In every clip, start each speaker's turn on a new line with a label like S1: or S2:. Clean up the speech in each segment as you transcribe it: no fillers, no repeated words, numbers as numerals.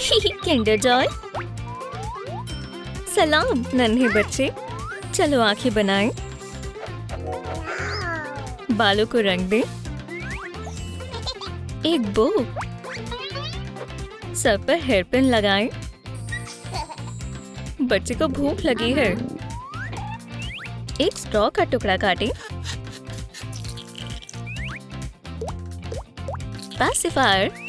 S1: Kinder Joy. सलाम नन्हे बच्चे, चलो आंखें बनाएं, बालों को रंग दें, एक बो, सर पर हेयर पिन लगाएं। बच्चे को भूख लगी है, एक स्ट्रॉ का टुकड़ा काटें, पासिफायर।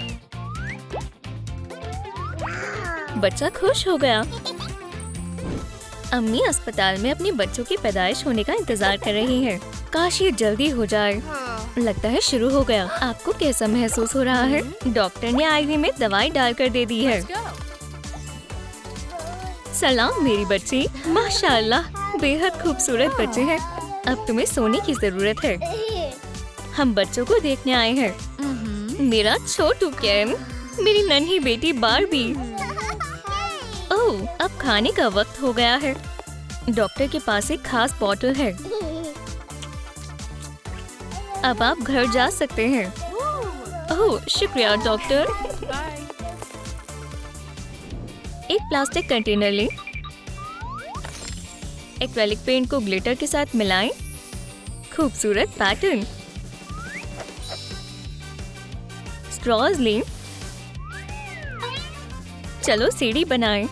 S1: बच्चा खुश हो गया। अम्मी अस्पताल में अपने बच्चों की पैदाइश होने का इंतजार कर रही हैं। काश ये जल्दी हो जाए। लगता है शुरू हो गया। आपको कैसा महसूस हो रहा है? डॉक्टर ने आईवी में दवाई डालकर दे दी है। सलाम मेरी बच्ची, माशाल्लाह बेहद खूबसूरत बच्चे हैं। अब तुम्हें सोने की जरूरत है। हम बच्चों को देखने आए हैं। मेरा छोटू केन, मेरी नन्ही बेटी बारबी। ओह, अब खाने का वक्त हो गया है। डॉक्टर के पास एक खास बॉटल है। अब आप घर जा सकते हैं। ओह, शुक्रिया डॉक्टर। एक प्लास्टिक कंटेनर लें। एक्रेलिक पेंट को ग्लिटर के साथ मिलाएं। खूबसूरत पैटर्न। स्ट्रॉज लें। चलो सीढ़ी बनाएं।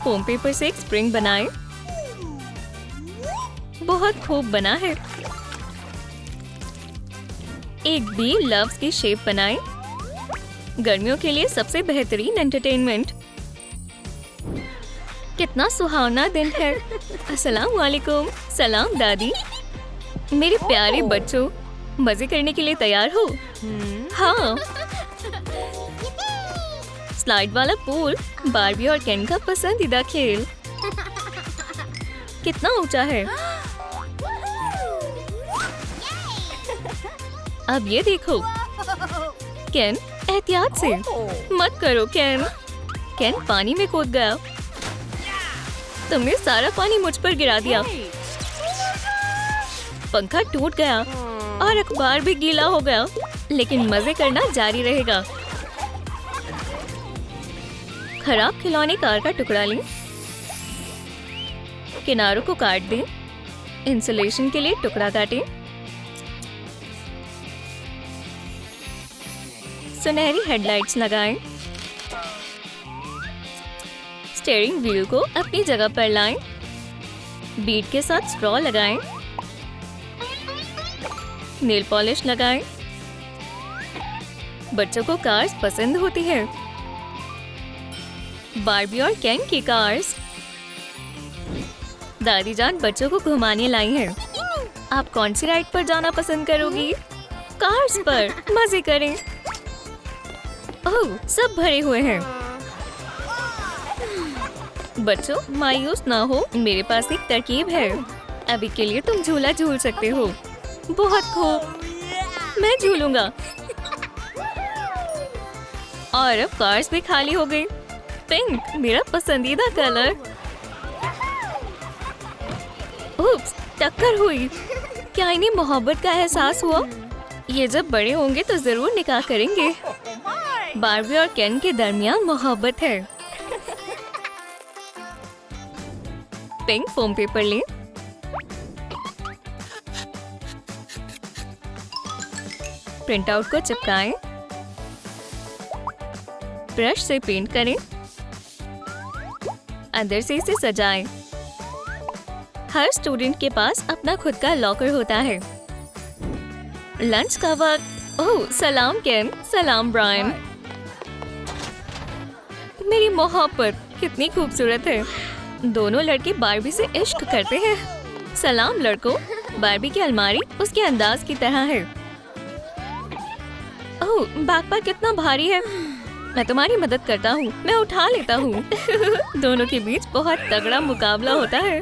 S1: फोम पेपर से एक स्प्रिंग बनाएं। बहुत खूब बना है। एक बी लव्स की शेप बनाएं। गर्मियों के लिए सबसे बेहतरीन एंटरटेनमेंट। कितना सुहावना दिन है। अस्सलाम वालेकुम। सलाम दादी। मेरे प्यारे बच्चों, मजे करने के लिए तैयार हो? हाँ। स्लाइड वाला पूल बारबी और केन का पसंदीदा खेल। कितना ऊंचा है। अब ये देखो। केन, एहतियात से मत करो केन। केन पानी में कूद गया। तुमने सारा पानी मुझ पर गिरा दिया। पंखा टूट गया और अखबार भी गीला हो गया, लेकिन मजे करना जारी रहेगा। खराब खिलौने कार का टुकड़ा लें। किनारों को काट दें। इंसुलेशन के लिए टुकड़ा काटें। सुनहरी हेडलाइट्स लगाएं। स्टीयरिंग व्हील को अपनी जगह पर लाएं। बीट के साथ स्ट्रॉ लगाएं। नेल पॉलिश लगाएं। बच्चों को कार्स पसंद होती है। बारबी और केन की कार्स। दादी जान बच्चों को घुमाने लाई हैं। आप कौन सी राइड पर जाना पसंद करोगी? कार्स पर मजे करें। ओह, सब भरे हुए हैं। बच्चों मायूस ना हो, मेरे पास एक तरकीब है। अभी के लिए तुम झूला झूल सकते हो। बहुत खूब, मैं झूलूंगा। और अब कार्स भी खाली हो गई। पिंक मेरा पसंदीदा कलर। उप्स, टक्कर हुई। क्या इन्हें मोहब्बत का एहसास हुआ? ये जब बड़े होंगे तो जरूर निकाह करेंगे। बारबी और केन के दरमियान मोहब्बत है। पिंक फोम पेपर लें। प्रिंट आउट को चिपकाएं। ब्रश से पेंट करें। अंदर से इसे सजाएं। हर स्टूडेंट के पास अपना खुद का लॉकर होता है। लंच का वक्त। ओह, सलाम केन। सलाम ब्रायन। मेरी मोहब्बत कितनी खूबसूरत है। दोनों लड़के बारबी से इश्क करते हैं। सलाम लड़कों। बारबी की अलमारी उसके अंदाज की तरह है। ओह, बैकपैक कितना भारी है। मैं तुम्हारी मदद करता हूँ, मैं उठा लेता हूँ। दोनों के बीच बहुत तगड़ा मुकाबला होता है।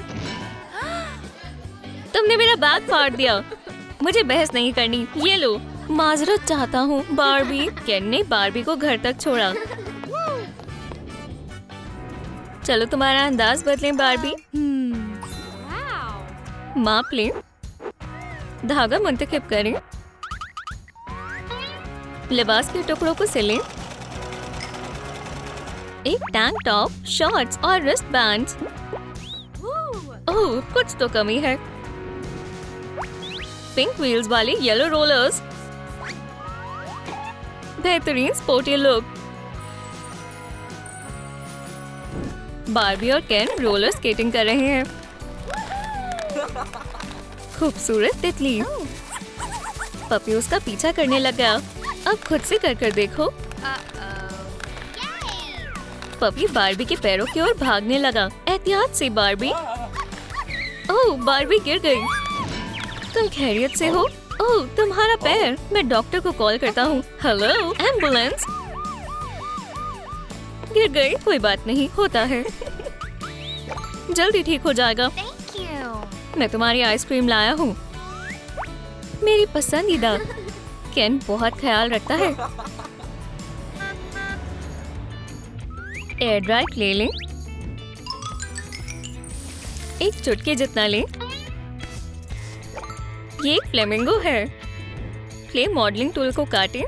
S1: तुमने मेरा बैग फाड़ दिया। मुझे बहस नहीं करनी। ये लो। माजरत चाहता हूँ बारबी। केन ने बारबी को घर तक छोड़ा। चलो तुम्हारा अंदाज बदलें बारबी। माप लें। धागा मुंतखब करें। लिबास के टुकड़ों को सिलें। एक टैंक टॉप, शॉर्ट्स और रिस्ट बैंड्स। ओह, कुछ तो कमी है। पिंक व्हील्स वाले येलो रोलर्स। बेहतरीन स्पोर्टी लुक। बार्बी और केन रोलर स्केटिंग कर रहे हैं। खूबसूरत तितली। पपी उसका पीछा करने लगा। अब खुद से कर देखो। पपी बार्बी के पैरों की ओर भागने लगा। एहतियात से बार्बी। ओह, बार्बी गिर गई। तुम खैरियत से हो? ओह, तुम्हारा पैर। मैं डॉक्टर को कॉल करता हूँ। Hello, ambulance. गिर गई, कोई बात नहीं, होता है। जल्दी ठीक हो जाएगा। मैं तुम्हारी आइसक्रीम लाया हूँ, मेरी पसंदीदा। केन बहुत ख्याल रखता है। एयर ड्राई क्ले लें। एक चुटकी जितना लें। ये एक फ्लेमिंगो है। क्ले मॉडलिंग टूल को काटें।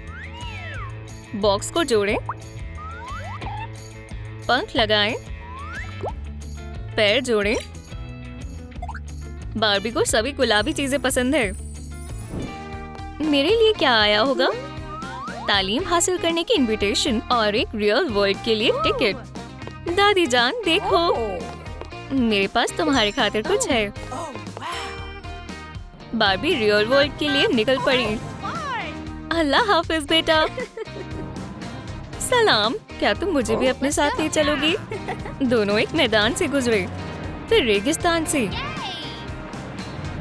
S1: बॉक्स को जोड़ें। पंख लगाएं। पैर जोड़ें। बार्बी को सभी गुलाबी चीजें पसंद है। मेरे लिए क्या आया होगा? तालीम हासिल करने की इनविटेशन और एक रियल वर्ल्ड के लिए टिकट। दादी जान देखो, मेरे पास तुम्हारे खातिर कुछ है। बार्बी रियल वर्ल्ड के लिए निकल पड़ी। अल्लाह हाफिज बेटा। सलाम, क्या तुम मुझे भी अपने साथ ले चलोगी? दोनों एक मैदान से गुजरे, फिर रेगिस्तान से।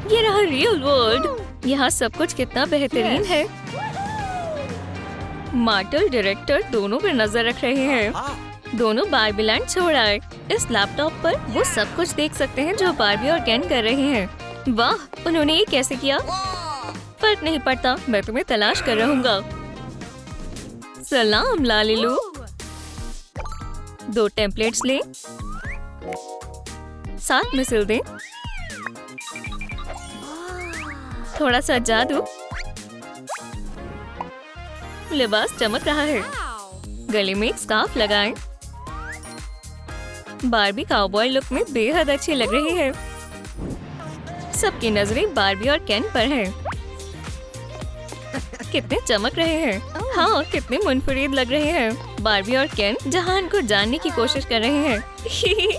S1: ये रहा रियल वर्ल्ड। यहाँ सब कुछ कितना बेहतरीन है। मार्टल डायरेक्टर दोनों पर नजर रख रहे हैं। दोनों बार्बी लैंड छोड़ आए। इस लैपटॉप पर वो सब कुछ देख सकते हैं जो बार्बी और केन कर रहे हैं। वाह, उन्होंने ये कैसे किया? फर्क नहीं पड़ता, मैं तुम्हें तलाश कर रहूंगा। सलाम लालिलू। 2 टेम्पलेट्स लें, साथ में सिल दें। थोड़ा सा जादू। लिबास चमक रहा है। गले में एक स्कार्फ लगाएं। बार्बी काउबॉय लुक में बेहद अच्छी लग रही है। सबकी नजरें बार्बी और केन पर हैं। कितने चमक रहे हैं। हाँ, कितने मुनफरिद लग रहे हैं। बार्बी और केन जहान को जानने की कोशिश कर रहे हैं।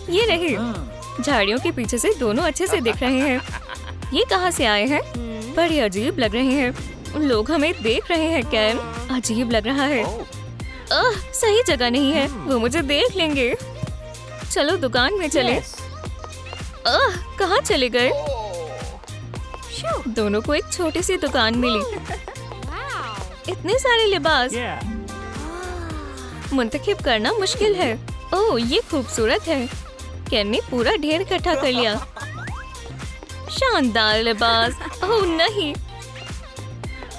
S1: ये रहे। झाड़ियों के पीछे से दोनों अच्छे से दिख रहे हैं। ये कहाँ से आए हैं? बड़े अजीब लग रहे हैं। लोग हमें देख रहे हैं। केन, अजीब लग रहा है। सही जगह नहीं है, वो मुझे देख लेंगे। चलो दुकान में चले। कहाँ चले गए? दोनों को एक छोटी सी दुकान मिली। इतने सारे लिबास मुंतखब करना मुश्किल है। ओह, ये खूबसूरत है। केन ने पूरा ढेर इकट्ठा कर लिया। शानदार लिबास। ओह नहीं,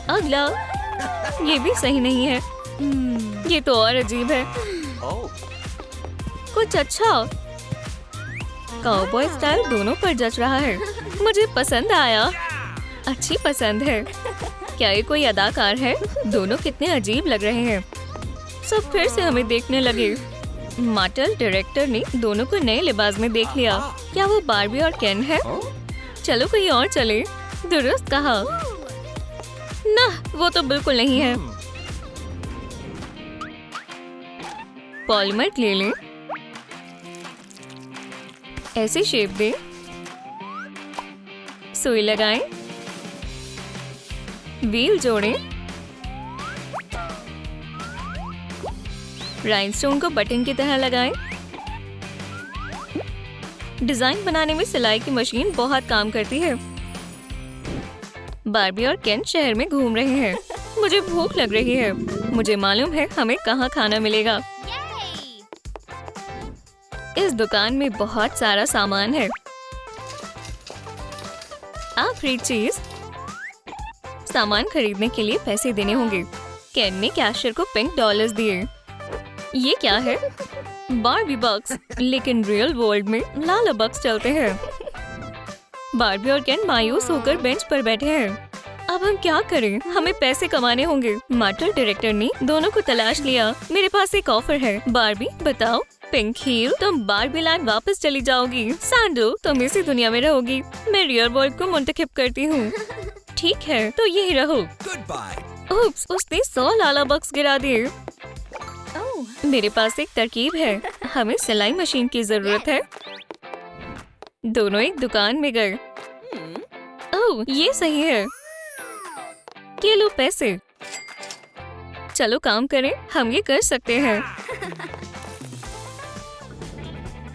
S1: अगला। ये भी सही नहीं है। ये तो और अजीब है। कुछ अच्छा। काउबॉय स्टाइल दोनों पर जच रहा है। मुझे पसंद आया। अच्छी पसंद है। क्या ये कोई अदाकार है? दोनों कितने अजीब लग रहे हैं। सब फिर से हमें देखने लगे। मार्टल डायरेक्टर ने दोनों को नए लिबास में देख लिया। क्या वो बार्बी और केन है? चलो कहीं और चले। दुरुस्त कहा। ना, वो तो बिल्कुल नहीं है। पॉलीमर ले लें। ऐसी शेप दें। सुई लगाएं। व्हील जोड़ें। राइनस्टोन को बटन की तरह लगाएं। डिजाइन बनाने में सिलाई की मशीन बहुत काम करती है। बार्बी और केन शहर में घूम रहे हैं। मुझे भूख लग रही है। मुझे मालूम है हमें कहाँ खाना मिलेगा। इस दुकान में बहुत सारा सामान है। आखिरी चीज, सामान खरीदने के लिए पैसे देने होंगे। केन ने कैशियर को पिंक डॉलर्स दिए। ये क्या है? बार्बी बक्स, लेकिन रियल वर्ल्ड में लाला बक्स चलते हैं। बार्बी और केन मायूस होकर बेंच पर बैठे हैं। अब हम क्या करें? हमें पैसे कमाने होंगे। मार्टल डायरेक्टर ने दोनों को तलाश लिया। मेरे पास एक ऑफर है। बार्बी बताओ। पिंक हील, तुम बार्बी लैंड वापस चली जाओगी। सैंडल, तुम इसी दुनिया में रहोगी। मैं रियल वर्ल्ड को मुंतखब करती हूँ। ठीक है, तो यही रहो। उप्स, उसने 100 लाला बक्स गिरा दिए। मेरे पास एक तरकीब है। हमें सिलाई मशीन की जरूरत है। दोनों एक दुकान में गए। ओह, ये सही है। ये लो पैसे। चलो काम करें, हम ये कर सकते हैं।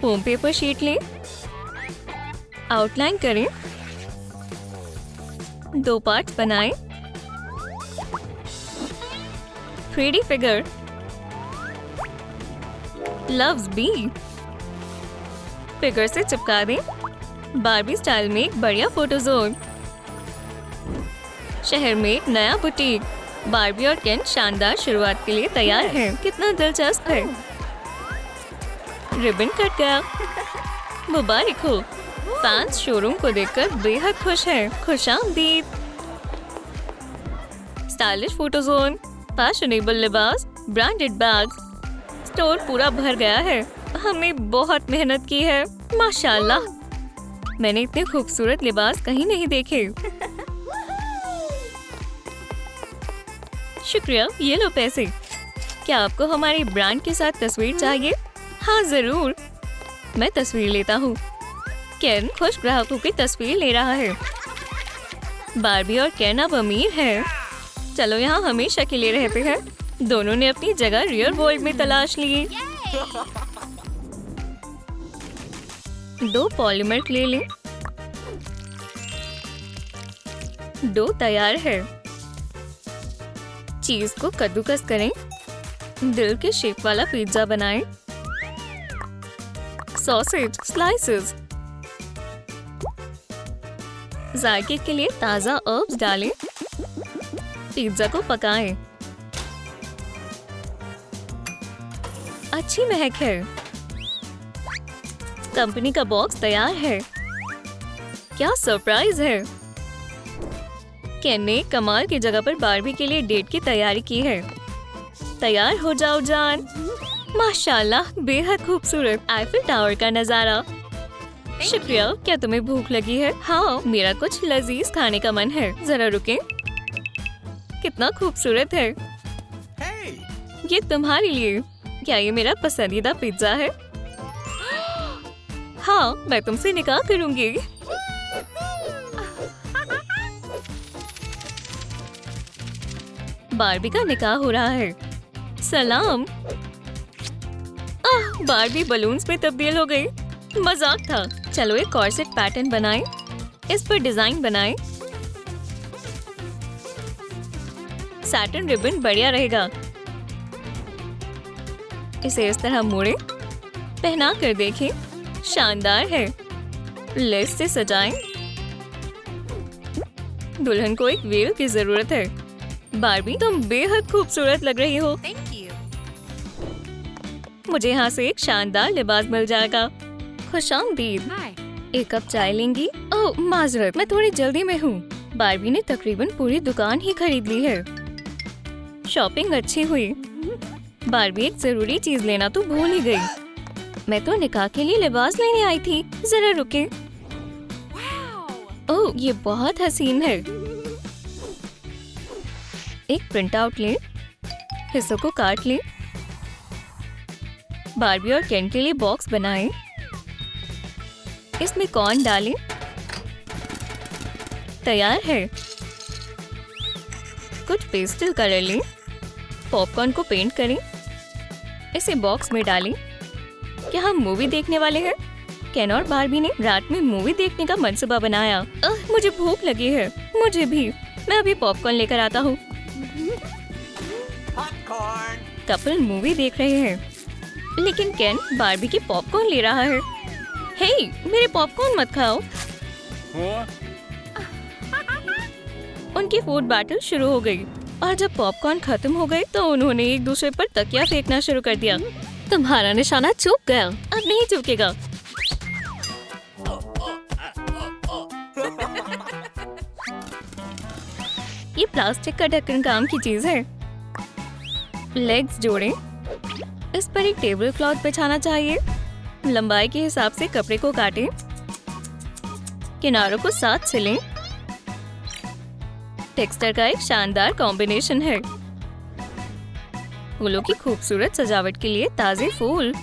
S1: फोम पेपर शीट लें, आउटलाइन करें, 2 पार्ट्स बनाएं, 3D figure, loves B, figure से चिपका दें। बार्बी स्टाइल में एक बढ़िया फोटो जोन। शहर में एक नया बुटीक। बार्बी और केन शानदार शुरुआत के लिए तैयार हैं। कितना दिलचस्प है। रिबन कट गया। मुबारक हो। फैंस शोरूम को देखकर बेहद खुश हैं। खुशामदीद। स्टाइलिश फोटो जोन, फैशनेबल लिबास, ब्रांडेड बैग्स। स्टोर पूरा भर गया है। हमने बहुत मेहनत की है। माशाल्लाह, मैंने इतने खूबसूरत लिबास कहीं नहीं देखे। शुक्रिया, ये लो पैसे। क्या आपको हमारी ब्रांड के साथ तस्वीर चाहिए? हाँ जरूर, मैं तस्वीर लेता हूँ। केन खुश ग्राहकों की तस्वीर ले रहा है। बार्बी और केन अब अमीर हैं। चलो यहाँ हमेशा के लिए रहते हैं। दोनों ने अपनी जगह रियल वर्ल्ड में तलाश ली। 2 पॉलीमर ले लें। डो तैयार है। चीज को कद्दूकस करें। दिल के शेप वाला पिज्जा बनाएं। Sausage slices. जायके के लिए ताजा हर्ब्स डालें। पिज्जा को पकाएं। अच्छी महक है। कंपनी का बॉक्स तैयार है। क्या सरप्राइज है। केन ने कमाल की जगह पर बार्बी के लिए डेट की तैयारी की है। तैयार हो जाओ जान। माशाल्लाह, बेहद खूबसूरत आईफिल टावर का नजारा। शुक्रिया। क्या तुम्हें भूख लगी है? हाँ, मेरा कुछ लजीज खाने का मन है। जरा रुकें। कितना खूबसूरत है। ये तुम्हारे लिए। क्या ये मेरा पसंदीदा पिज्जा है? हाँ, मैं तुमसे निकाह करूंगी। बार्बी का निकाह हो रहा है। सलाम। बार्बी बलून्स में तब्दील हो गई। मजाक था। चलो एक कॉर्सेट पैटर्न बनाएं। इस पर डिजाइन बनाएं। सैटिन रिबन बढ़िया रहेगा। इसे इस तरह मोड़ें। पहना कर देखें। शानदार है। लेस से सजाएं। दुल्हन को एक वेल की जरूरत है। बार्बी, तुम बेहद खूबसूरत लग रही हो। मुझे यहाँ से एक शानदार लिबास मिल जाएगा। खुशामदीद। एक कप चाय लेंगी? ओह माजरत, मैं थोड़ी जल्दी में हूँ। बार्बी ने तकरीबन पूरी दुकान ही खरीद ली है। शॉपिंग अच्छी हुई। बार्बी, एक जरूरी चीज लेना तो भूल ही गई। मैं तो निकाह के लिए लिबास लेने आई थी। जरा रुके। ओह, ये बहुत हसीन है। एक प्रिंट आउट लें। हिस्सों को काट लें। बार्बी और केन के लिए बॉक्स बनाएं। इसमें कॉर्न डालें। तैयार है। कुछ पेस्टल कलर लें। पॉपकॉर्न को पेंट करें। इसे बॉक्स में डालें। क्या हम मूवी देखने वाले हैं? केन और बार्बी ने रात में मूवी देखने का मंसूबा बनाया। मुझे भूख लगी है। मुझे भी। मैं अभी पॉपकॉर्न लेकर आता हूँ। कपल मूवी देख रहे हैं, लेकिन केन बार्बी की पॉपकॉर्न ले रहा है। हे, मेरे पॉपकॉर्न मत खाओ। उनकी फूड बैटल शुरू हो गई और जब पॉपकॉर्न खत्म हो गए तो उन्होंने एक दूसरे पर तकिया फेंकना शुरू कर दिया। तुम्हारा निशाना चूक गया। अब नहीं चूकेगा। ये प्लास्टिक का ढक्कन काम की चीज है। लेग्स जोड़ें। इस पर एक टेबल क्लॉथ बिछाना चाहिए। लंबाई के हिसाब से कपड़े को काटें। किनारों को साथ सिलें। टेक्सचर का एक शानदार कॉम्बिनेशन है। फूलों की खूबसूरत सजावट के लिए ताजे फूल।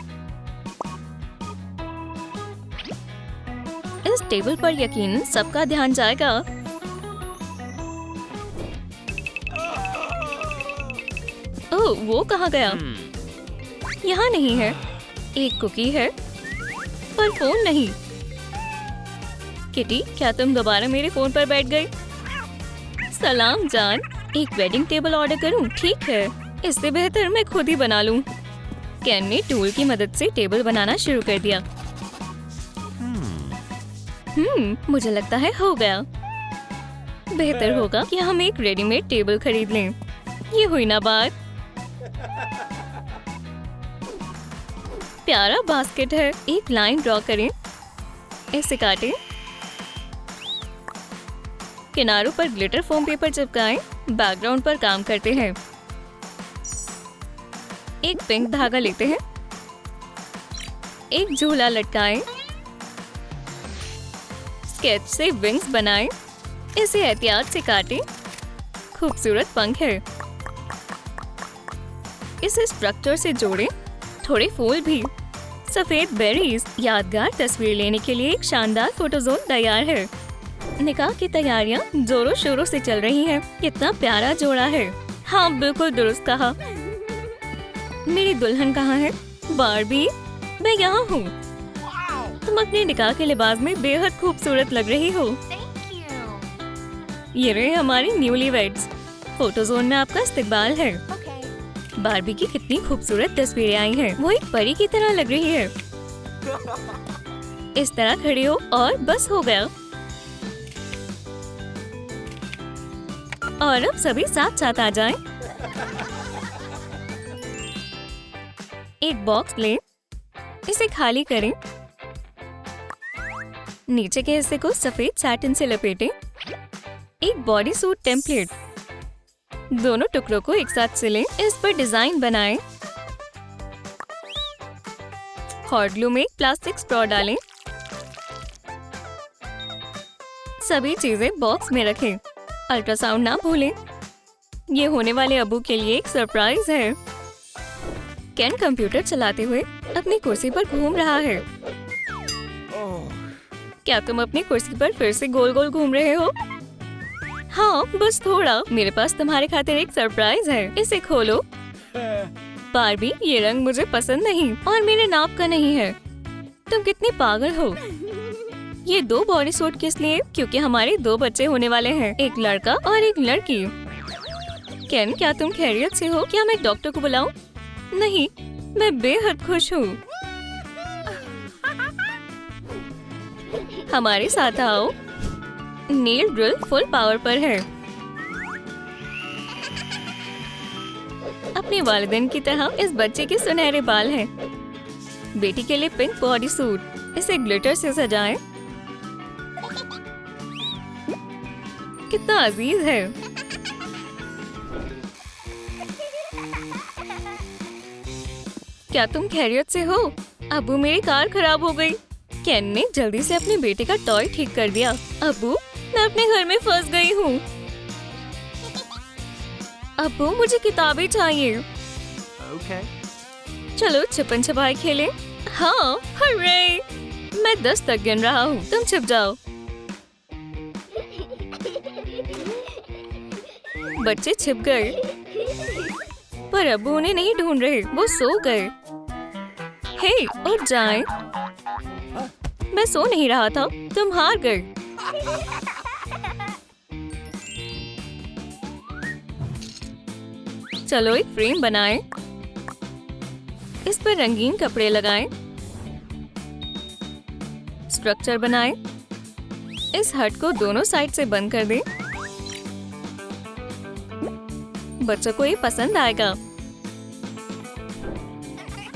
S1: इस टेबल पर यकीनन सबका ध्यान जाएगा। ओह, वो कहाँ गया? यहाँ नहीं है। एक कुकी है पर फोन नहीं। किटी, क्या तुम दोबारा मेरे फोन पर बैठ गई? सलाम जान, एक वेडिंग टेबल ऑर्डर करूं? ठीक है, इससे बेहतर मैं खुद ही बना लूं। केन ने टूल की मदद से टेबल बनाना शुरू कर दिया। मुझे लगता है हो गया। बेहतर होगा कि हम एक रेडीमेड टेबल खरीद लें। ये हुई ना बात। प्यारा बास्केट है। एक लाइन ड्रॉ करें। इसे काटें। किनारों पर ग्लिटर फोम पेपर चिपकाएं। बैकग्राउंड पर काम करते हैं। एक पिंक धागा लेते हैं। एक झूला लटकाएं। स्केच से विंग्स बनाएं। इसे एहतियात से काटें। खूबसूरत पंख है। इसे स्ट्रक्चर से जोड़ें। थोड़े फूल भी। सफेद बेरीज। यादगार तस्वीर लेने के लिए एक शानदार फोटो जोन तैयार है। निकाह की तैयारियां जोरों शोरों से चल रही हैं। कितना प्यारा जोड़ा है। हाँ, बिल्कुल दुरुस्त कहा। मेरी दुल्हन कहाँ है? बार्बी, मैं यहाँ हूँ। तुम अपने निकाह के लिबास में बेहद खूबसूरत लग रही हो। ये रहे हमारी न्यूलीवेड्स। फोटो जोन में आपका इस्तकबाल है। बार्बी की कितनी खूबसूरत तस्वीरें आई हैं। वो एक परी की तरह लग रही है। इस तरह खड़े हो और बस हो गया। और अब सभी साथ साथ आ जाएं। एक बॉक्स लें। इसे खाली करें। नीचे के हिस्से को सफेद सैटिन से लपेटें। एक बॉडी सूट टेम्पलेट। दोनों टुकड़ों को एक साथ सिलें। इस पर डिजाइन बनाएं। हॉट ग्लू में एक प्लास्टिक स्ट्रॉ डालें। सभी चीजें बॉक्स में रखें। अल्ट्रासाउंड ना भूलें। ये होने वाले अबू के लिए एक सरप्राइज है। केन कंप्यूटर चलाते हुए अपनी कुर्सी पर घूम रहा है। क्या तुम अपनी कुर्सी पर फिर से गोल गोल घूम रहे हो? हाँ, बस थोड़ा। मेरे पास तुम्हारे खातिर एक सरप्राइज है। इसे खोलो। बार्बी, ये रंग मुझे पसंद नहीं और मेरे नाप का नहीं है। तुम कितनी पागल हो। ये 2 बॉडी सूट किस लिए? क्योंकि हमारे 2 बच्चे होने वाले हैं, एक लड़का और एक लड़की। केन, क्या तुम खैरियत से हो? क्या मैं डॉक्टर को बुलाऊं? नहीं, मैं बेहद खुश हूँ। हमारे साथ आओ। नील ड्रिल फुल पावर पर है। अपने वालिदैन की तरह इस बच्चे के सुनहरे बाल हैं। बेटी के लिए पिंक बॉडी सूट। इसे ग्लिटर से सजाएं। कितना अजीज है। क्या तुम खैरियत से हो? अबू, मेरी कार खराब हो गई। केन ने जल्दी से अपने बेटे का टॉय ठीक कर दिया। अबू, मैं अपने घर में फंस गई हूँ। अबू, मुझे किताबें चाहिए। चलो छिपन छिपाई खेलें। हाँ, हर्रे! मैं 10 तक गिन रहा हूँ। तुम छिप जाओ। बच्चे छिप गए, पर अबू उन्हें नहीं ढूंढ रहे। वो सो गए। हे, उठ जाएं। मैं सो नहीं रहा था। तुम हार गए। चलो एक फ्रेम बनाएं। इस पर रंगीन कपड़े लगाएं। स्ट्रक्चर बनाएं। इस हट को दोनों साइड से बंद कर दें। बच्चों को ये पसंद आएगा।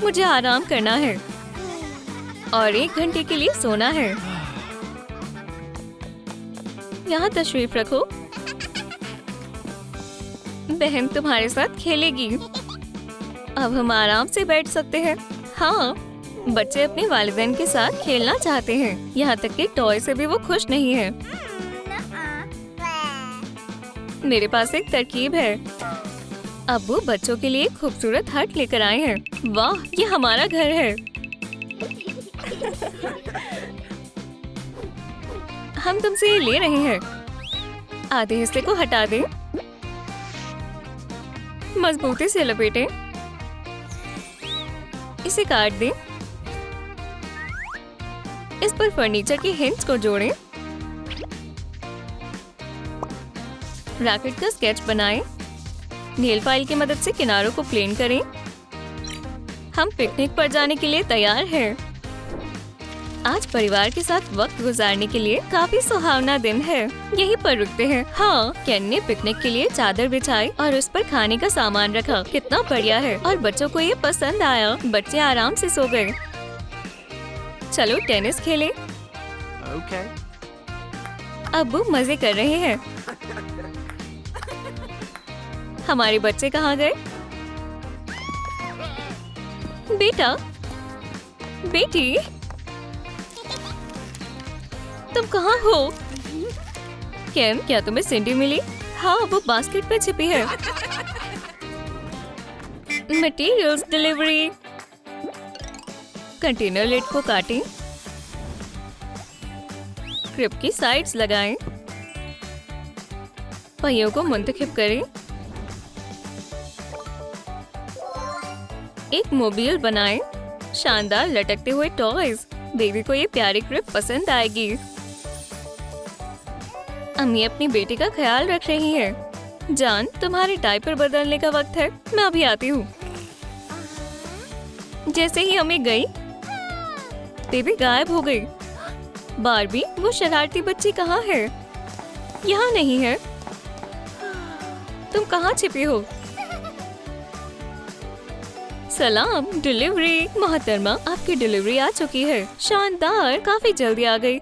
S1: मुझे आराम करना है और 1 घंटे के लिए सोना है। यहाँ तशरीफ रखो। बहन तुम्हारे साथ खेलेगी। अब हम आराम से बैठ सकते हैं। हाँ, बच्चे अपने वालिदैन के साथ खेलना चाहते हैं, यहाँ तक कि टॉय से भी वो खुश नहीं है। मेरे पास एक तरकीब है। अब वो बच्चों के लिए खूबसूरत हट लेकर आए हैं। वाह, ये हमारा घर है। हम तुमसे ये ले रहे हैं। आधे हिस्से को हटा दें, मजबूती से लपेटें, इसे काट दें, इस पर फर्नीचर के हिंट्स को जोड़ें, रैकेट का स्केच बनाएं, नेल फाइल की मदद से किनारों को प्लेन करें। हम पिकनिक पर जाने के लिए तैयार हैं। आज परिवार के साथ वक्त गुजारने के लिए काफी सुहावना दिन है। यहीं पर रुकते हैं। हाँ, केन ने पिकनिक के लिए चादर बिछाई और उस पर खाने का सामान रखा। कितना बढ़िया है और बच्चों को ये पसंद आया। बच्चे आराम से सो गए। चलो टेनिस खेलें।
S2: Okay.
S1: अब वो मजे कर रहे हैं। हमारे बच्चे कहाँ गए? बेटा, बेटी, तुम कहाँ हो? केन, क्या तुम्हें सिंडी मिली? हाँ, वो बास्केट पे छिपी है। Materials delivery. कंटेनर लिड को काटें, क्रिप की साइड्स लगाएं, पहियों को मुंतखिब करें, एक मोबाइल बनाएं, शानदार लटकते हुए टॉयज। बेबी को ये प्यारी क्रिप पसंद आएगी। अम्मी अपनी बेटी का ख्याल रख रही हैं। जान, तुम्हारे डायपर बदलने का वक्त है, मैं अभी आती हूँ। जैसे ही अम्मी गई, बेबी गायब हो गई। बारबी, वो शरारती बच्ची कहाँ है? यहाँ नहीं है। तुम कहाँ छिपी हो? सलाम, डिलीवरी। मोहतरमा, आपकी डिलीवरी आ चुकी है। शानदार, काफी जल्दी आ गई।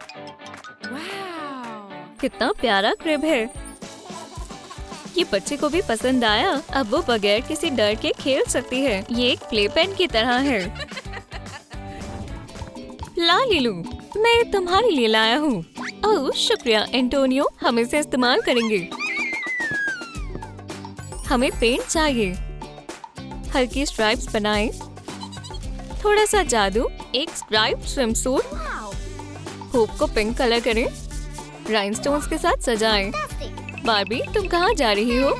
S1: कितना प्यारा क्रिब है। ये बच्चे को भी पसंद आया। अब वो बगैर किसी डर के खेल सकती है। ये एक प्ले पेन की तरह है। ला लीलू, मैं तुम्हारे लिए लाया हूँ। ओह शुक्रिया एंटोनियो, हम इसे इस्तेमाल करेंगे। हमें पेंट चाहिए। हल्की स्ट्राइप्स बनाएं, थोड़ा सा जादू, एक स्ट्राइप स्विमसूट। होप को पिंक कलर करें, राइनस्टोन्स के साथ सजाएं। बारबी, तुम कहाँ जा रही हो?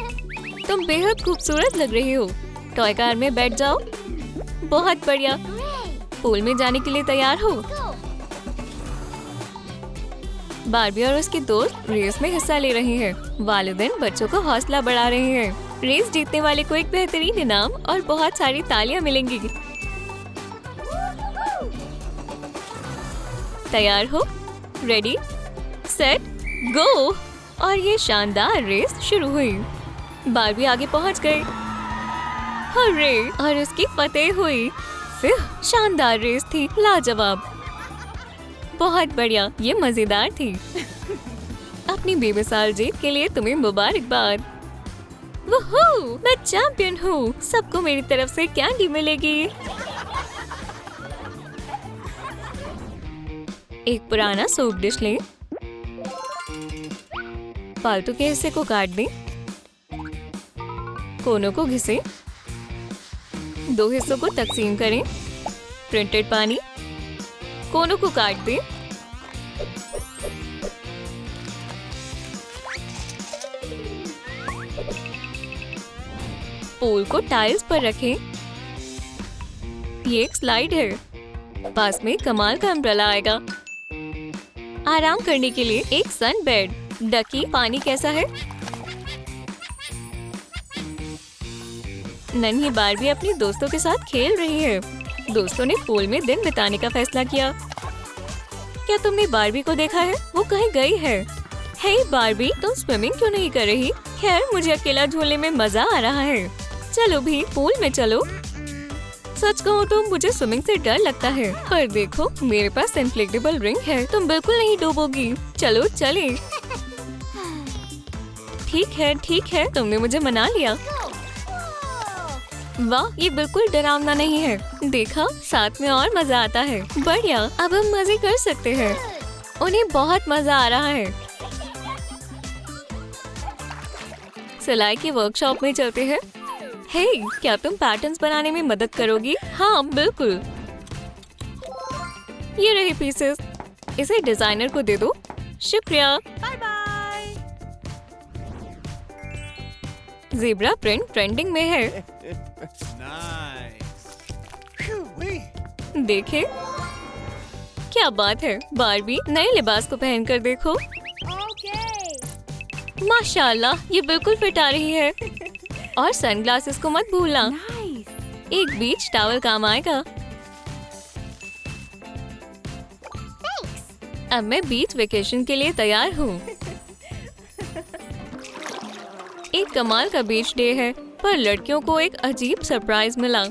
S1: तुम बेहद खूबसूरत लग रही हो। टॉय कार में बैठ जाओ। बहुत बढ़िया। पूल में जाने के लिए तैयार हो? बारबी और उसके दोस्त रेस में हिस्सा ले रहे हैं। वालिदैन बच्चों को हौसला बढ़ा रहे हैं। रेस जीतने वाले को एक बेहतरीन इनाम और बहुत सारी तालियां मिलेंगी। तैयार हो? रेडी, सेट, गो। और ये शानदार रेस शुरू हुई। बारबी आगे पहुंच गई। हर्रे! और उसकी फतेह हुई। फिर शानदार रेस थी, लाजवाब। बहुत बढ़िया, ये मजेदार थी। अपनी बेमिसाल जीत के लिए तुम्हें मुबारकबाद। वुहू! मैं चैंपियन हूँ। सबको मेरी तरफ से कैंडी मिलेगी। एक पुराना सूप डिश लें, फालतू के हिस्से को काट दें, कोनों को घिसें, 2 हिस्सों को तकसीम करें, प्रिंटेड पानी, कोनों को काट दें, पूल को टाइल्स पर रखें। ये एक स्लाइड है। पास में कमाल का अम्ब्रेला आएगा। आराम करने के लिए एक सन बेड। डकी, पानी कैसा है? नन्ही बारबी अपने दोस्तों के साथ खेल रही है। दोस्तों ने पूल में दिन बिताने का फैसला किया। क्या तुमने बारबी को देखा है? वो कहीं गई है। हे बारबी, तुम स्विमिंग क्यों नहीं कर रही? खैर, मुझे अकेला झूलने में मजा आ रहा है। चलो भी, पूल में चलो। सच कहूँ तो मुझे स्विमिंग से डर लगता है, पर देखो मेरे पास इन्फ्लेक्टेबल रिंग है। तुम बिल्कुल नहीं डूबोगी। चलो चले। ठीक है, तुमने मुझे मना लिया। वाह, ये बिल्कुल डरावना नहीं है। देखा, साथ में और मजा आता है। बढ़िया, अब हम मजे कर सकते हैं। उन्हें बहुत मजा आ रहा है। सिलाई के वर्कशॉप में चलते हैं। हे, क्या तुम पैटर्न्स बनाने में मदद करोगी? हाँ बिल्कुल। ये रहे पीसेस, इसे डिजाइनर को दे दो। शुक्रिया। Bye bye. Zebra print trending में है। देखे, क्या बात है। बारबी, नए लिबास को पहनकर देखो। माशाल्लाह, ये बिल्कुल फिट आ रही है। और सनग्लासेस को मत भूलना। एक बीच टॉवल काम आएगा। अब मैं बीच वेकेशन के लिए तैयार हूँ। एक कमाल का बीच डे है, पर लड़कियों को एक अजीब सरप्राइज मिला।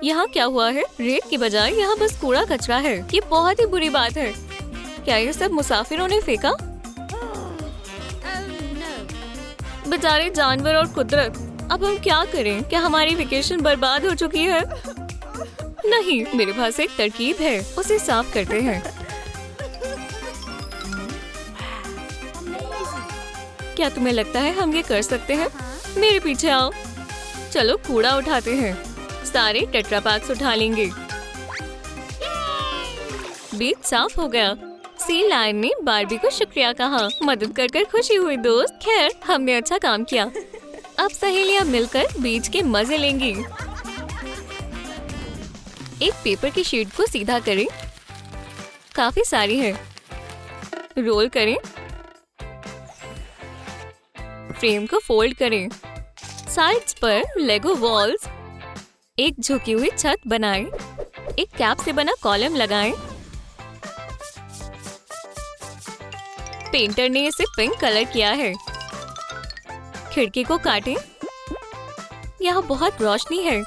S1: यहाँ क्या हुआ है? रेत की बजाय यहाँ बस कूड़ा कचरा है। ये बहुत ही बुरी बात है। क्या ये सब मुसाफिरों ने फेंका? बेचारे जानवर और कुदरत, अब हम क्या करें? क्या हमारी वेकेशन बर्बाद हो चुकी है? नहीं, मेरे पास एक तरकीब है, उसे साफ करते हैं। क्या तुम्हें लगता है हम ये कर सकते हैं? मेरे पीछे आओ। चलो कूड़ा उठाते हैं। सारे टेट्रा पैक्स उठा लेंगे। बीच साफ हो गया। सी लायन ने बारबी को शुक्रिया कहा। मदद कर कर खुशी हुई दोस्त। खैर, हमने अच्छा काम किया। अब सहेलियां मिलकर बीच के मजे लेंगी। एक पेपर की शीट को सीधा करें। काफी सारी है। रोल करें। फ्रेम को फोल्ड करें। साइड्स पर लेगो वॉल्स। एक झुकी हुई छत बनाएं। एक कैप से बना कॉलम लगाएं। पेंटर ने इसे पिंक कलर किया है। खिड़की को काटें। यहाँ बहुत रोशनी है।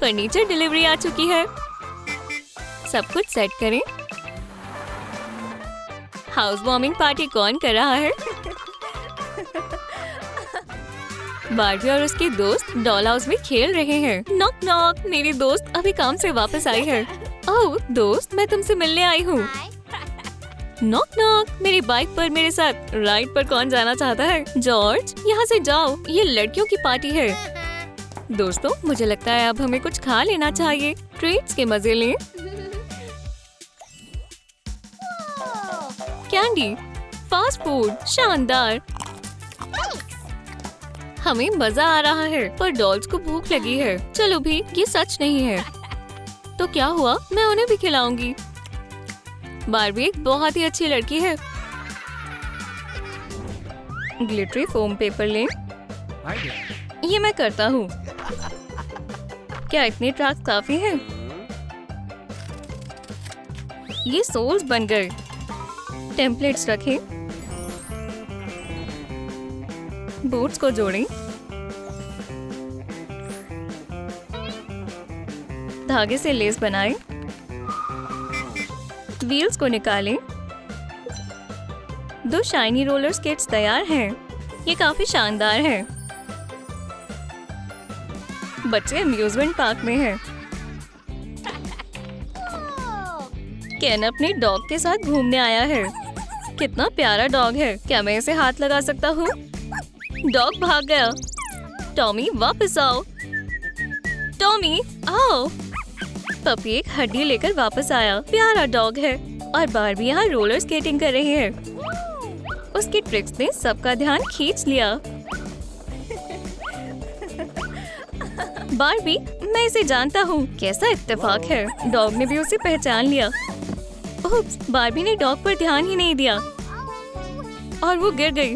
S1: फर्नीचर डिलीवरी आ चुकी है। सब कुछ सेट करें। हाउस वार्मिंग पार्टी कौन कर रहा है? बारबी और उसके दोस्त डॉल हाउस में खेल रहे हैं। नॉक नॉक, मेरी दोस्त अभी काम से वापस आई है। ओह दोस्त, मैं तुमसे मिलने आई हूँ। नॉक नॉक, मेरी बाइक पर मेरे साथ राइड पर कौन जाना चाहता है? जॉर्ज, यहाँ से जाओ, ये लड़कियों की पार्टी है। दोस्तों, मुझे लगता है अब हमें कुछ खा लेना चाहिए। ट्रीट्स के मजे लें। कैंडी, फास्ट फूड, शानदार। हमें मजा आ रहा है, पर डॉल्स को भूख लगी है। चलो भी, ये सच नहीं है। तो क्या हुआ? मैं उन्हें भी खिलाऊंगी। बारबी एक बहुत ही अच्छी लड़की है। ग्लिटरी फोम पेपर लें। ये मैं करता हूँ। क्या इतने ट्रैक्स काफी हैं? ये सोल्स बन गए। टेम्पलेट्स रखें। बूट्स को जोड़ें। धागे से लेस बनाएं। व्हील्स को निकालें। 2 शाइनी रोलर स्केट्स तैयार हैं। ये काफी शानदार है। बच्चे अम्यूजमेंट पार्क में हैं। केन अपने डॉग के साथ घूमने आया है। कितना प्यारा डॉग है। क्या मैं इसे हाथ लगा सकता हूँ? डॉग भाग गया। टॉमी, वापस आओ। टॉमी, आओ। पपी एक हड्डी लेकर वापस आया। प्यारा डॉग है। और बारबी यहाँ रोलर स्केटिंग कर रही है। उसकी ट्रिक्स ने सबका ध्यान खींच लिया। बारबी, मैं इसे जानता हूँ। कैसा इत्तेफाक है, डॉग ने भी उसे पहचान लिया। उप्स, बारबी ने डॉग पर ध्यान ही नहीं दिया और वो गिर गई।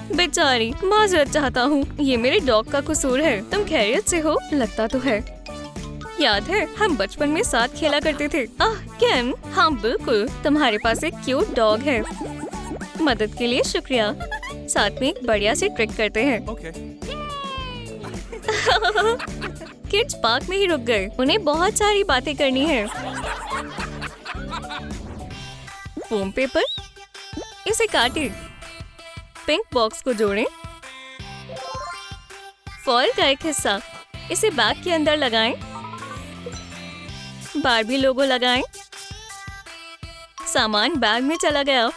S1: बेचारी, माजरत चाहता हूँ, ये मेरे डॉग का कसूर है। तुम खैरियत से हो? लगता तो है। याद है हम बचपन में साथ खेला करते थे। आह केन, हाँ बिल्कुल। तुम्हारे पास एक क्यूट डॉग है। मदद के लिए शुक्रिया। साथ में एक बढ़िया सी ट्रिक करते हैं। किड्स पार्क में ही रुक गए। उन्हें बहुत सारी बातें करनी है। फोम पेपर, इसे काटे। पिंक बॉक्स को जोड़ें। फॉल का एक हिस्सा इसे बैग के अंदर लगाएं। बारबी लोगो लगाएं। सामान बैग में चला गया।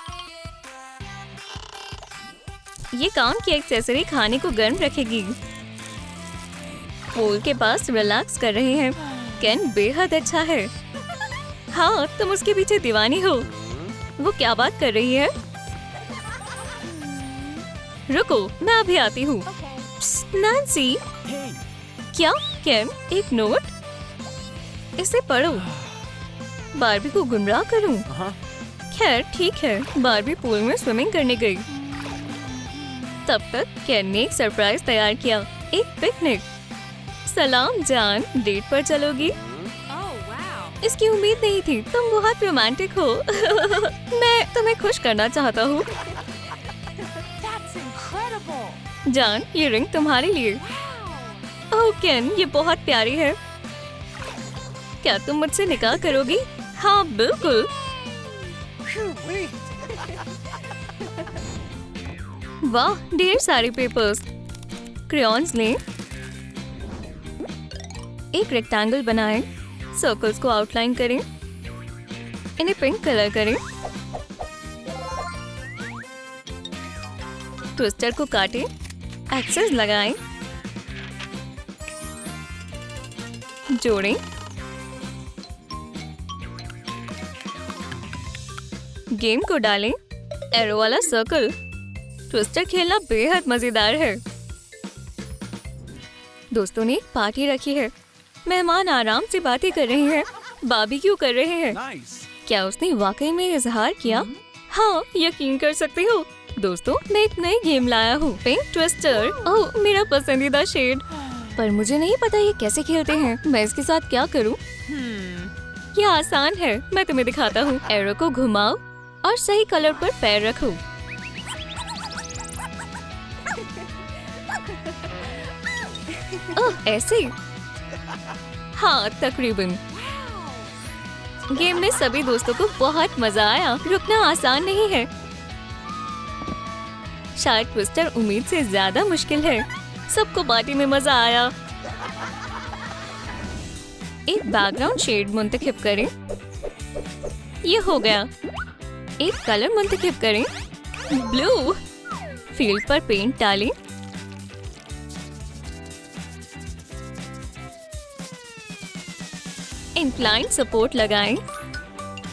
S1: ये काम की एक्सेसरी खाने को गर्म रखेगी। पोल के पास रिलैक्स कर रहे हैं। केन बेहद अच्छा है। हाँ, तुम उसके पीछे दीवानी हो। वो क्या बात कर रही है? रुको, मैं अभी आती हूँ। नैन्सी, क्या? केन, एक नोट? इसे पढ़ो। बारबी को गुमराह करूं? खैर ठीक है। बारबी पूल में स्विमिंग करने गई। तब तक केन ने एक सरप्राइज तैयार किया, एक पिकनिक। सलाम जान, डेट पर चलोगी? इसकी उम्मीद नहीं थी। तुम बहुत रोमांटिक हो। मैं तुम्हें खुश करना चाहता हूँ। जान, ये रिंग तुम्हारे लिए। ओह केन, ये बहुत प्यारी है। क्या तुम मुझसे निकाह करोगी? हाँ बिल्कुल। वाह, ढेर सारे पेपर्स। क्रेयॉन्स लें। एक रेक्टेंगल बनाएं। सर्कल्स को आउटलाइन करें। इन्हें पिंक कलर करें। ट्विस्टर को काटें। एक्सेस लगाएं। जोड़ें। गेम को डालें। एरो वाला सर्कल। ट्विस्टर खेलना बेहद मजेदार है। दोस्तों ने एक पार्टी रखी है। मेहमान आराम से बातें कर रहे हैं। बारबेक्यू कर रहे हैं। क्या उसने वाकई में इजहार किया? हाँ, यकीन कर सकते हो। दोस्तों, मैं एक नई गेम लाया हूँ, पिंक ट्विस्टर। ओह, मेरा पसंदीदा शेड। पर मुझे नहीं पता ये कैसे खेलते हैं। मैं इसके साथ क्या करूँ? ये आसान है, मैं तुम्हें दिखाता हूँ। एरो को घुमाओ और सही कलर पर पैर रखो। ओह, ऐसे? हाँ, तकरीबन। गेम में सभी दोस्तों को बहुत मजा आया। रुकना आसान नहीं है। शायद ट्विस्टर उम्मीद से ज्यादा मुश्किल है। सबको पार्टी में मजा आया। एक बैकग्राउंड शेड मुंतखब करें। ये हो गया। एक कलर मुंतखब करें, ब्लू। फील्ड पर पेंट डालें। इंक्लाइन सपोर्ट लगाएं।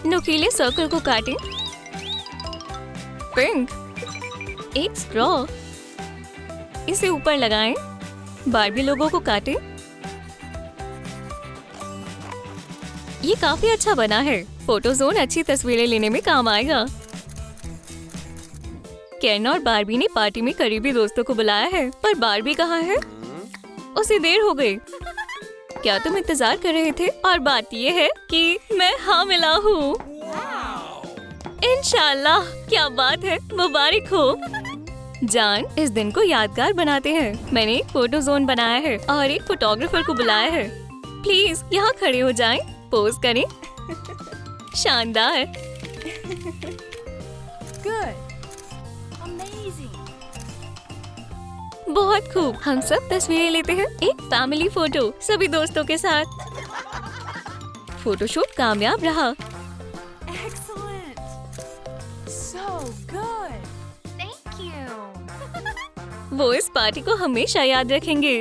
S1: नुकीले सर्कल को काटें। पिंक। एक स्ट्रॉ। इसे ऊपर लगाएं। बारबी लोगों को काटें। ये काफी अच्छा बना है। फोटो जोन अच्छी तस्वीरें लेने में काम आएगा। केन और बारबी ने पार्टी में करीबी दोस्तों को बुलाया है, पर बारबी कहाँ है? उसे देर हो गई। क्या तुम इंतजार कर रहे थे? और बात ये है कि मैं हामिला हूँ। इंशाल्लाह। क्या बात है, मुबारक हो। जान, इस दिन को यादगार बनाते हैं। मैंने एक फोटो जोन बनाया है और एक फोटोग्राफर को बुलाया है। प्लीज यहाँ खड़े हो जाएं, पोज करें। शानदार। बहुत खूब। हम सब तस्वीरें लेते हैं। एक फैमिली फोटो सभी दोस्तों के साथ। फोटोशूट कामयाब रहा। वो इस पार्टी को हमेशा याद रखेंगे।